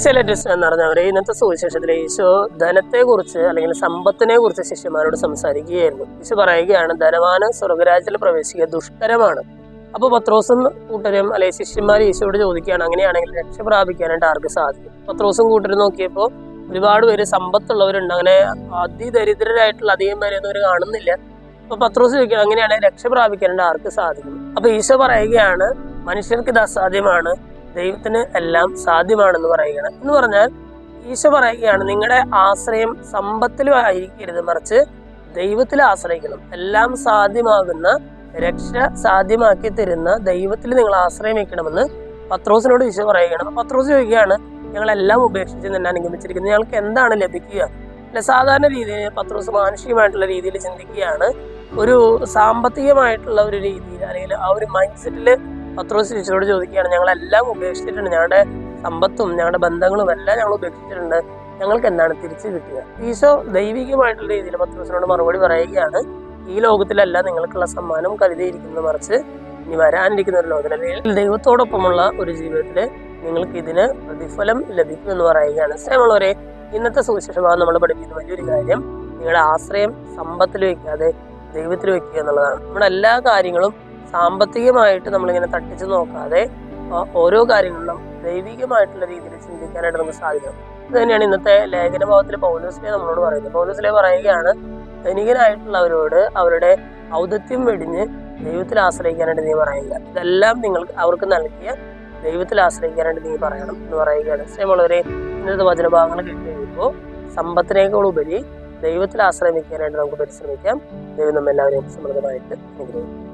Excellence എന്ന് പറഞ്ഞവരെ ഇന്നത്തെ സുവിശേഷത്തിലെ ഈശോ ധനത്തെക്കുറിച്ച് അല്ലെങ്കിൽ സമ്പത്തിനെ കുറിച്ച് ശിഷ്യന്മാരോട് സംസാരിക്കുകയായിരുന്നു. ഈശോ പറയുകയാണ്, ധനവാന് സ്വർഗരാജ്യത്തിൽ പ്രവേശിക്കുക ദുഷ്കരമാണ്. അപ്പൊ പത്രോസും കൂട്ടരും അല്ലെങ്കിൽ ശിഷ്യന്മാർ ഈശോയോട് ചോദിക്കുകയാണ്, അങ്ങനെയാണെങ്കിൽ രക്ഷ പ്രാപിക്കാനായിട്ട് ആർക്ക് സാധിക്കും? പത്രോസും കൂട്ടരും നോക്കിയപ്പോൾ ഒരുപാട് പേര് സമ്പത്തുള്ളവരുണ്ട്, അങ്ങനെ അതിദരിദ്രരായിട്ടുള്ള അധികം പേരൊന്നും അവർ കാണുന്നില്ല. അപ്പൊ പത്രോസ് ചോദിക്കുകയാണ്, അങ്ങനെയാണെങ്കിൽ രക്ഷ പ്രാപിക്കാനായിട്ട് ആർക്ക് സാധിക്കും? അപ്പൊ ഈശോ പറയുകയാണ്, മനുഷ്യർക്ക് ഇത് അസാധ്യമാണ്, ദൈവത്തിന് എല്ലാം സാധ്യമാണെന്ന് പറയുകയാണ്. എന്ന് പറഞ്ഞാൽ ഈശോ പറയുകയാണ്, നിങ്ങളുടെ ആശ്രയം സമ്പത്തിലും ആയിരിക്കരുത്, മറിച്ച് ദൈവത്തിൽ ആശ്രയിക്കണം. എല്ലാം സാധ്യമാകുന്ന, രക്ഷ സാധ്യമാക്കി തരുന്ന ദൈവത്തിൽ നിങ്ങൾ ആശ്രയം വയ്ക്കണമെന്ന് പത്രോസിനോട് ഈശോ പറയുകയാണ്. പത്രോസ് ചോദിക്കുകയാണ്, ഞങ്ങളെല്ലാം ഉപേക്ഷിച്ച് നിന്നെ അനുഗമിച്ചിരിക്കുന്നത്, ഞങ്ങൾക്ക് എന്താണ് ലഭിക്കുക? അല്ല, സാധാരണ രീതിയിൽ പത്രോസ് മാനുഷികമായിട്ടുള്ള രീതിയിൽ ചിന്തിക്കുകയാണ്. ഒരു സാമ്പത്തികമായിട്ടുള്ള ഒരു രീതിയിൽ അല്ലെങ്കിൽ ആ ഒരു മൈൻഡ് സെറ്റില് പത്രോസ് ഈശോയോട് ചോദിക്കുകയാണ്, ഞങ്ങളെല്ലാം ഉപേക്ഷിച്ചിട്ടുണ്ട്, ഞങ്ങളുടെ സമ്പത്തും ഞങ്ങളുടെ ബന്ധങ്ങളും എല്ലാം ഞങ്ങൾ ഉപേക്ഷിച്ചിട്ടുണ്ട്, ഞങ്ങൾക്ക് എന്താണ് തിരിച്ചു കിട്ടുക? ഈശോ ദൈവികമായിട്ടുള്ള രീതിയിൽ പത്രോസിനോട് മറുപടി പറയുകയാണ്, ഈ ലോകത്തിലല്ല നിങ്ങൾക്കുള്ള സമ്മാനം കരുതിയിരിക്കുന്നത്, മറിച്ച് ഇനി വരാനിരിക്കുന്ന ഒരു ലോകത്തിൽ അല്ലെങ്കിൽ ദൈവത്തോടൊപ്പമുള്ള ഒരു ജീവിതത്തില് നിങ്ങൾക്ക് ഇതിന് പ്രതിഫലം ലഭിക്കും എന്ന് പറയുകയാണ്. സ്നേഹമുള്ളവരെ, ഇന്നത്തെ സുവിശേഷമാണ് നമ്മൾ പഠിപ്പിക്കുന്ന വലിയൊരു കാര്യം, നിങ്ങളുടെ ആശ്രയം സമ്പത്തിൽ വെക്കാതെ ദൈവത്തിൽ വെക്കുക എന്നുള്ളതാണ്. നമ്മുടെ എല്ലാ കാര്യങ്ങളും സാമ്പത്തികമായിട്ട് നമ്മളിങ്ങനെ തട്ടിച്ചു നോക്കാതെ ഓരോ കാര്യങ്ങളിലും ദൈവികമായിട്ടുള്ള രീതിയിൽ ചിന്തിക്കാനായിട്ട് നമുക്ക് സാധിക്കണം. ഇത് തന്നെയാണ് ഇന്നത്തെ ലേഖനഭാവത്തിൽ പൗലോസ്ലേ നമ്മളോട് പറയുന്നത്. പൗലോസ്ലേ പറയുകയാണ്, ധനികനായിട്ടുള്ളവരോട് അവരുടെ ഔദത്യം വെടിഞ്ഞ് ദൈവത്തിൽ ആശ്രയിക്കാനായിട്ട് നീ പറയുക. ഇതെല്ലാം നിങ്ങൾക്ക് അവർക്ക് നൽകിയ ദൈവത്തിൽ ആശ്രയിക്കാനായിട്ട് നീ പറയണം എന്ന് പറയുകയാണ്. സ്നേഹമുള്ളവരെ, ഇന്നത്തെ വചനഭാഗങ്ങൾ കേട്ട് കഴിയുമ്പോൾ സമ്പത്തിനേക്കാൾ ഉപരി ദൈവത്തിൽ ആശ്രയിക്കാനായിട്ട് നമുക്ക് പരിശ്രമിക്കാം. ദൈവം നമ്മെല്ലാവരെയും സമൃദ്ധമായിട്ട് അനുഗ്രഹിക്കും.